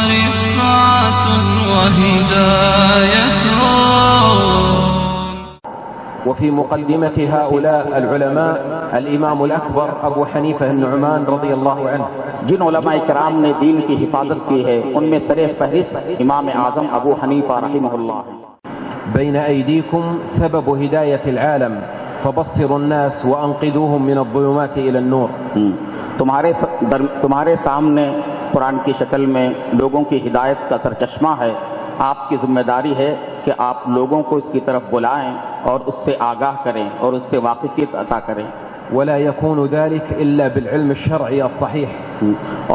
ورفعة وهداية. وفي مقدمة هؤلاء العلماء الإمام الأكبر أبو حنیفہ النعمان رضی اللہ عنہ. جن علماء کرام نے دین کی حفاظت کی ہے ان میں سر فہرست امام اعظم ابو حنیفہ رحمہ اللہ ہے. بين أيديكم سبب هداية العالم فبصروا الناس وأنقذوهم من الظلمات إلى النور. تمہارے سامنے قرآن کی شکل میں لوگوں کی ہدایت کا سرچشمہ ہے. آپ کی ذمہ داری ہے کہ آپ لوگوں کو اس کی طرف بلائیں اور اس سے آگاہ کریں اور اس سے واقفیت عطا کریں. ولا يكون ذلك إلا بالعلم الشرعي الصحيح.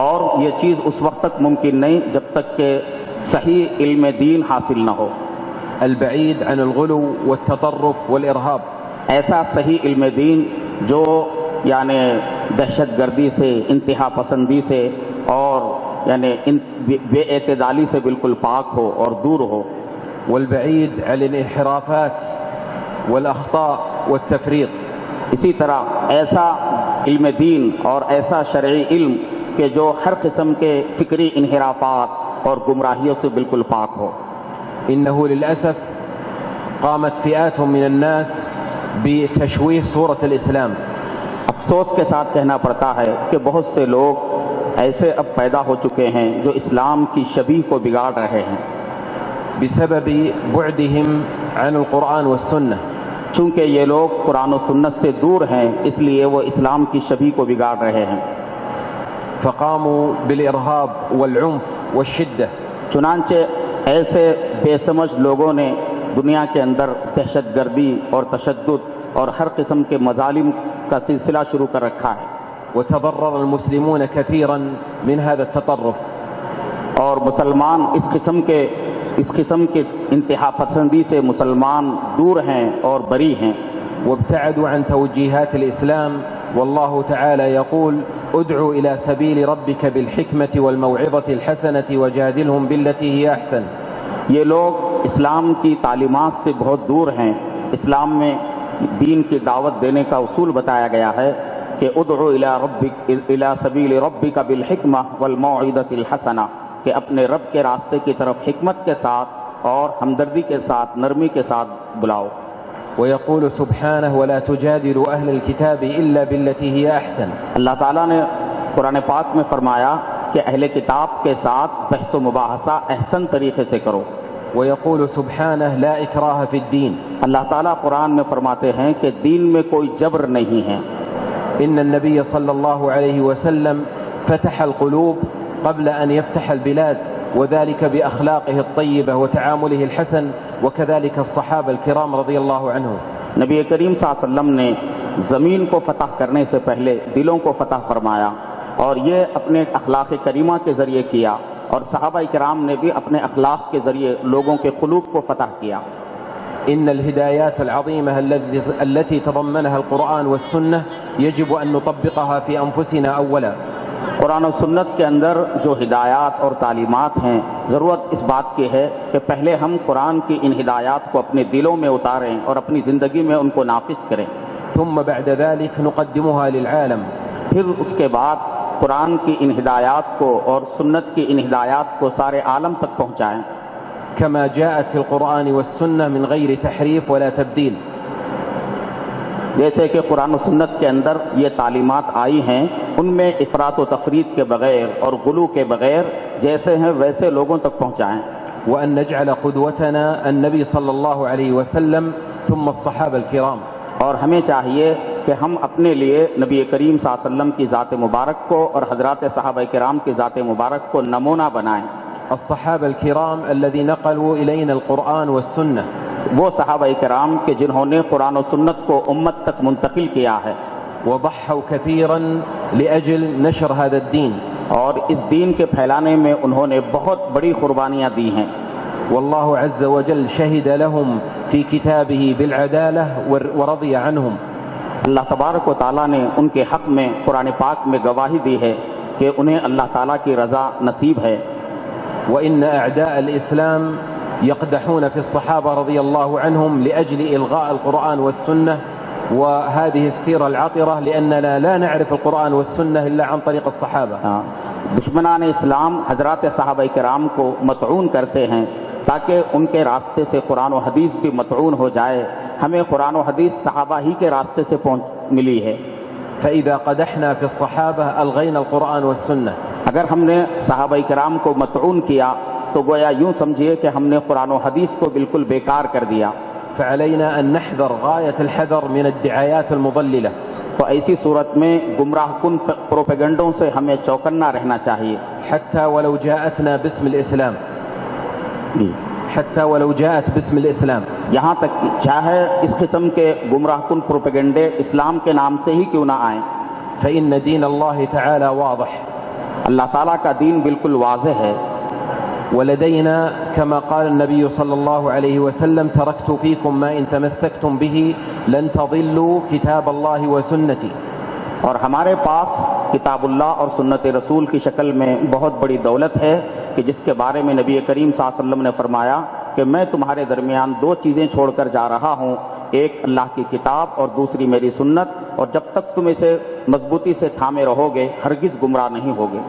اور یہ چیز اس وقت تک ممکن نہیں جب تک کہ صحیح علم دین حاصل نہ ہو. البعيد عن الغلو والتطرف والإرهاب. ایسا صحیح علم دین جو یعنی دہشت گردی سے، انتہا پسندی سے اور یعنی بے اعتدالی سے بالکل پاک ہو اور دور ہو. والبعيد عن الانحرافات والأخطاء والتفريط. اسی طرح ایسا علم دین اور ایسا شرعی علم کہ جو ہر قسم کے فکری انحرافات اور گمراہیوں سے بالکل پاک ہو. إنه للأسف قامت فئات من الناس بتشويه صورة الإسلام. افسوس کے ساتھ کہنا پڑتا ہے کہ بہت سے لوگ ایسے اب پیدا ہو چکے ہیں جو اسلام کی شبیہ کو بگاڑ رہے ہیں. بسبب بعدهم عن القرآن والسنة. چونکہ یہ لوگ قرآن و سنت سے دور ہیں اس لیے وہ اسلام کی شبیہ کو بگاڑ رہے ہیں. فقاموا بالإرهاب والعنف والشدة. چنانچہ ایسے بے سمجھ لوگوں نے دنیا کے اندر دہشت گردی اور تشدد اور ہر قسم کے مظالم کا سلسلہ شروع کر رکھا ہے. وتضرر المسلمون كثيرا من هذا التطرف. اور مسلمان اس قسم کے انتہا پسندی سے مسلمان دور ہیں اور بری ہیں. وابتعدوا عن توجيهات الإسلام والله تعالى يقول ادع إلى سبيل ربك بالحكمة والموعظة الحسنة وجادلهم بالتي هي أحسن. یہ لوگ اسلام کی تعلیمات سے بہت دور ہیں. اسلام میں دین کی دعوت دینے کا اصول بتایا گیا ہے کہ ادعو الی سبیل ربک بالحکمہ والموعظۃ الحسنہ، کہ اپنے رب کے راستے کی طرف حکمت کے ساتھ اور ہمدردی کے ساتھ، نرمی کے ساتھ بلاؤ. ويقول سبحانه ولا تجادلوا أهل الكتاب إلا بالتي هي أحسن. اللہ تعالیٰ نے قرآن پاک میں فرمایا کہ اہل کتاب کے ساتھ بحث و مباحثہ احسن طریقے سے کرو. ويقول سبحانه لا إكراه في الدين. اللہ تعالیٰ قرآن میں فرماتے ہیں کہ دین میں کوئی جبر نہیں ہے. إن النبي صلى الله عليه وسلم فتح القلوب قبل أن يفتح البلاد، وذلك بأخلاقه الطيبة وتعامله الحسن، وكذلك الصحابة الكرام رضي الله عنهم. نبی کریم صلی اللہ علیہ وسلم نے زمین کو فتح کرنے سے پہلے دلوں کو فتح فرمایا اور یہ اپنے اخلاق کریمہ کے ذریعے کیا، اور صحابہ کرام نے بھی اپنے اخلاق کے ذریعے لوگوں کے قلوب کو فتح کیا. إن الهدايات العظيمة التي تضمنها القرآن والسنة يجب أن نطبقها في أنفسنا أولا. قرآن و سنت کے اندر جو ہدایات اور تعلیمات ہیں، ضرورت اس بات کی ہے کہ پہلے ہم قرآن کی ان ہدایات کو اپنے دلوں میں اتاریں اور اپنی زندگی میں ان کو نافذ کریں. ثم بعد ذلك نقدمها للعالم. پھر اس کے بعد قرآن کی ان ہدایات کو اور سنت کی ان ہدایات کو سارے عالم تک پہنچائیں. كما جاءت في القرآن والسنة من غير تحريف ولا تبديل. جیسے کہ قرآن و سنت کے اندر یہ تعلیمات آئی ہیں، ان میں افراط و تفریط کے بغیر اور غلو کے بغیر جیسے ہیں ویسے لوگوں تک پہنچائیں. وأن نجعل قدوتنا النبي صلى الله عليه وسلم ثم الصحابة الكرام. اور ہمیں چاہیے کہ ہم اپنے لیے نبی کریم صلی اللہ علیہ وسلم کی ذات مبارک کو اور حضرات صحابہ کرام کی ذات مبارک کو نمونہ بنائیں. الصحابة الكرام الذين نقلوا إلينا القرآن والسنة. وہ صحابہ کرام کہ جنہوں نے قرآن و سنت کو امت تک منتقل کیا ہے. وضحوا كثيرا لأجل نشر هذا الدين. اور اس دین کے پھیلانے میں انہوں نے بہت بڑی قربانیاں دی ہیں. والله عز وجل شهد لهم في كتابه بالعدالة ورضي عنهم. اللہ تبارک و تعالیٰ نے ان کے حق میں قرآن پاک میں گواہی دی ہے کہ انہیں اللہ تعالیٰ کی رضا نصیب ہے. وإن أعداء الإسلام يقدحون في الصحابة رضي الله عنهم لأجل إلغاء القرآن والسنة وهذه السيرة العطرة لأننا لا نعرف القرآن والسنة إلا عن طريق الصحابة. دشمنان اسلام حضرات صحابہ کرام کو مطعون کرتے ہیں تاکہ ان کے راستے سے قرآن و حدیث بھی مطعون ہو جائے. ہمیں قرآن و حدیث صحابہ ہی کے راستے سے ملی ہے. فإذا قدحنا في الصحابة ألغينا القرآن والسنة. اگر ہم نے صحابہ کرام کو مطعون کیا تو گویا یوں سمجھیے کہ ہم نے قرآن و حدیث کو بالکل بیکار کر دیا. فعلينا أن نحذر غاية الحذر من الدعايات المضللة. تو ایسی صورت میں گمراہ کن پروپیگنڈوں سے ہمیں چوکنا رہنا چاہیے. حتى ولو جاءتنا باسم الإسلام. حتى ولو جاءت باسم الإسلام. یہاں تک چاہے اس قسم کے گمراہ کن پروپیگنڈے اسلام کے نام سے ہی کیوں نہ آئیں. فإن دين الله تعالى واضح. اللہ تعالیٰ کا دین بالکل واضح ہے. ولدينا كما قال النبي صلى الله عليه وسلم تركت فيكم ما إن تمسكتم به لن تضلوا كتاب الله وسنتي. اور ہمارے پاس کتاب اللہ اور سنت رسول کی شکل میں بہت بڑی دولت ہے کہ جس کے بارے میں نبی کریم صلی اللہ علیہ وسلم نے فرمایا کہ میں تمہارے درمیان دو چیزیں چھوڑ کر جا رہا ہوں، ایک اللہ کی کتاب اور دوسری میری سنت، اور جب تک تم اسے مضبوطی سے تھامے رہو گے ہرگز گمراہ نہیں ہوگے.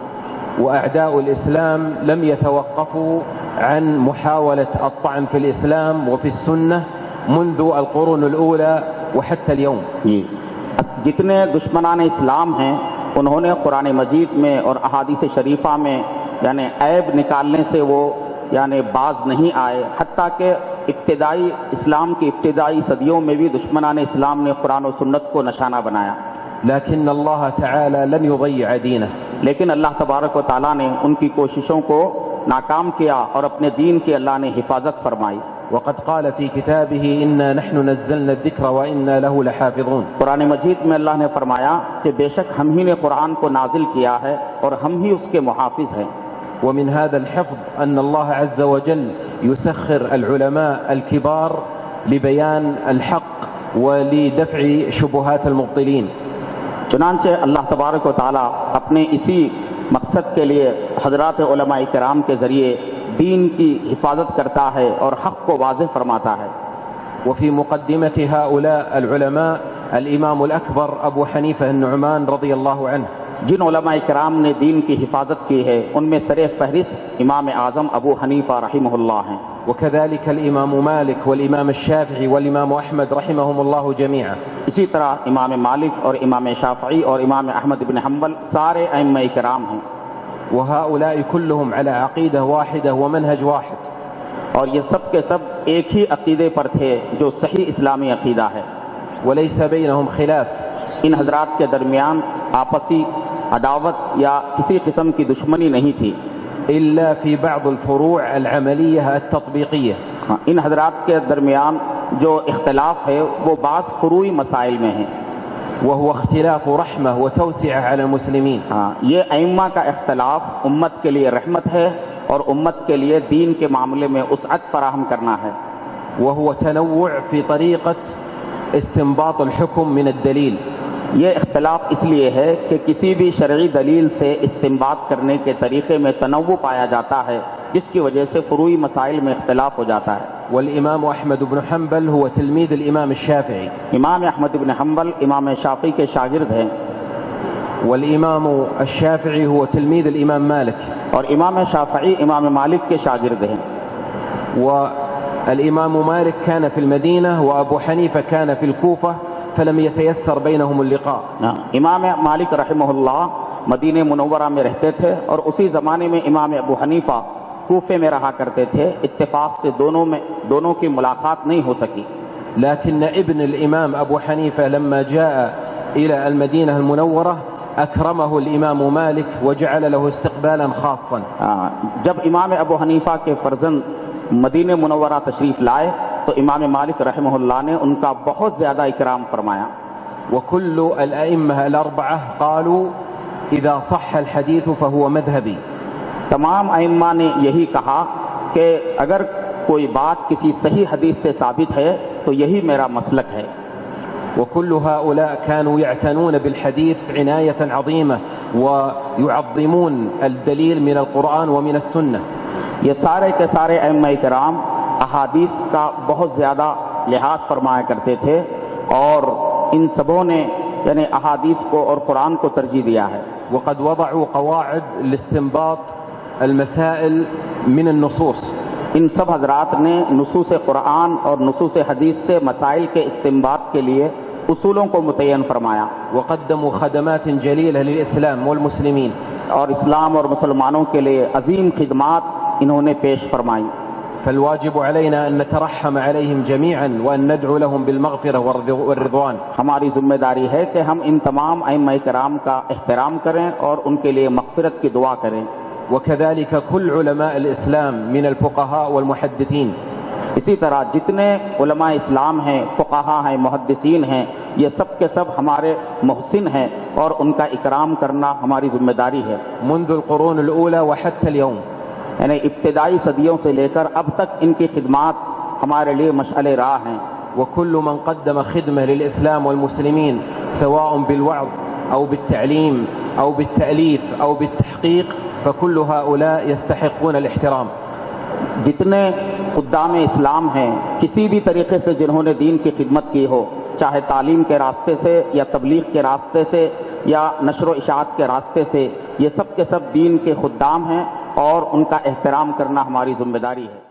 وأعداء الإسلام لم يتوقفوا عن محاولة الطعن في الإسلام وفي السنة منذ القرون الأولى وحتى اليوم. جتنے دشمنان اسلام ہیں انہوں نے قرآن مجید میں اور احادیث شریفہ میں یعنی عیب نکالنے سے وہ یعنی باز نہیں آئے، حتیٰ کہ ابتدائی اسلام کی ابتدائی صدیوں میں بھی دشمنان اسلام نے قرآن و سنت کو نشانہ بنایا. لكن الله تعالى لم يضيع دينه. لیکن اللہ تبارک و تعالیٰ نے ان کی کوششوں کو ناکام کیا اور اپنے دین کی اللہ نے حفاظت فرمائی. وقد قال في كتابه إنا نحن نزلنا الذكر وإنا له لحافظون. قرآن مجید میں اللہ نے فرمایا کہ بے شک ہم ہی نے قرآن کو نازل کیا ہے اور ہم ہی اس کے محافظ ہیں. ومن هذا الحفظ أن الله عز وجل يسخر العلماء الكبار لبيان الحق ولدفع شبهات المبطلين. چنانچہ اللہ تبارک و تعالیٰ اپنے اسی مقصد کے لیے حضرات علماء کرام کے ذریعے دین کی حفاظت کرتا ہے اور حق کو واضح فرماتا ہے. وفي مقدمة هؤلاء العلماء الإمام الأكبر أبو حنيفة النعمان رضي الله عنه. جن علماء کرام نے دین کی حفاظت کی ہے ان میں سر فہرست امام اعظم ابو حنیفہ رحمہ اللہ ہیں. وكذلك الإمام مالك والإمام الشافعي والإمام أحمد رحمهم الله جميعا. اسی طرح امام مالک اور امام شافعی اور امام احمد بن حنبل سارے ائمہ کرام ہیں. وهؤلاء كلهم على عقيدة واحدة ومنهج واحد. اور یہ سب کے سب ایک ہی عقیدے پر تھے جو صحیح اسلامی عقیدہ ہے. وليس بينهم خلاف. ان حضرات کے درمیان آپسی عداوت یا کسی قسم کی دشمنی نہیں تھی. إلا في بعض الفروع العملية التطبيقية. ان حضرات کے درمیان جو اختلاف ہے وہ بعض فروعی مسائل میں ہیں. وهو اختلاف رحمة وتوسعة على المسلمين. یہ ائمہ کا اختلاف امت کے لیے رحمت ہے اور امت کے لیے دین کے معاملے میں وسعت فراہم کرنا ہے. وهو تنوع في طريقة استنباط الحكم من الدليل. یہ اختلاف اس لیے ہے کہ کسی بھی شرعی دلیل سے استنباط کرنے کے طریقے میں تنوع پایا جاتا ہے جس کی وجہ سے فروعی مسائل میں اختلاف ہو جاتا ہے. والإمام أحمد بن حنبل هو تلميذ الإمام الشافعي. امام احمد بن حنبل امام شافعی کے شاگرد ہیں. والإمام الشافعي هو تلميذ الإمام مالك. اور امام شافعی امام مالک کے شاگرد ہیں. والإمام مالك كان في المدينة وأبو حنيفة كان في الكوفة فلم يتيسر بينهم اللقاء. امام مالک رحمہ اللہ مدینہ منورہ میں رہتے تھے اور اسی زمانے میں امام ابو حنیفہ کوفے میں رہا کرتے تھے. اتفاق سے دونوں کی ملاقات نہیں ہو سکی. لكن ابن الإمام أبو حنيفة لما جاء إلى المدينة المنورة أكرمه الإمام مالك وجعل له استقبالا خاصا. جب امام ابو حنیفہ کے فرزند مدینہ منورہ تشریف لائے تو امام مالک رحمہ اللہ نے ان کا بہت زیادہ اکرام فرمایا. وكل الأئمة الأربعة قالوا إذا صح الحديث فهو مذهبي. تمام ائمہ نے یہی کہا کہ اگر کوئی بات کسی صحیح حدیث سے ثابت ہے تو یہی میرا مسلک ہے. وكل هؤلاء كانوا يعتنون بالحديث عناية عظيمة ويعظمون الدليل من القرآن ومن السنة. یہ سارے کے سارے ائمہ کرام احادیث کا بہت زیادہ لحاظ فرمایا کرتے تھے اور ان سبوں نے یعنی احادیث کو اور قرآن کو ترجیح دیا ہے. وقد وضعوا قواعد لاستنباط المسائل من النصوص. ان سب حضرات نے نصوص قرآن اور نصوص حدیث سے مسائل کے استنباط کے لیے اصولوں کو متعین فرمایا. وقدموا خدمات جليلة للإسلام والمسلمين. اور اسلام اور مسلمانوں کے لیے عظیم خدمات انہوں نے پیش فرمائی. فالواجب علينا أن نترحم عليهم جميعا وأن ندعو لهم بالمغفرة والرضوان. ہماری ذمہ داری ہے کہ ہم ان تمام ائمہ کرام کا احترام کریں اور ان کے لیے مغفرت کی دعا کریں. وكذلك كل علماء الإسلام من الفقهاء والمحدثين. اسی طرح جتنے علماء اسلام ہیں، فقہا ہیں، محدثین ہیں، یہ سب کے سب ہمارے محسن ہیں اور ان کا اکرام کرنا ہماری ذمہ داری ہے. منذ القرون الأولى وحتى اليوم. یعنی ابتدائی صدیوں سے لے کر اب تک ان کی خدمات ہمارے لیے مشعل راہ ہیں. وكل من قدم خدمة للإسلام والمسلمين سواء بالوعظ أو بالتعليم أو بالتأليف أو بالتحقيق فكل هؤلاء يستحقون الاحترام. جتنے خدام اسلام ہیں کسی بھی طریقے سے جنہوں نے دین کی خدمت کی ہو، چاہے تعلیم کے راستے سے یا تبلیغ کے راستے سے یا نشر و اشاعت کے راستے سے، یہ سب کے سب دین کے خدام ہیں اور ان کا احترام کرنا ہماری ذمہ داری ہے.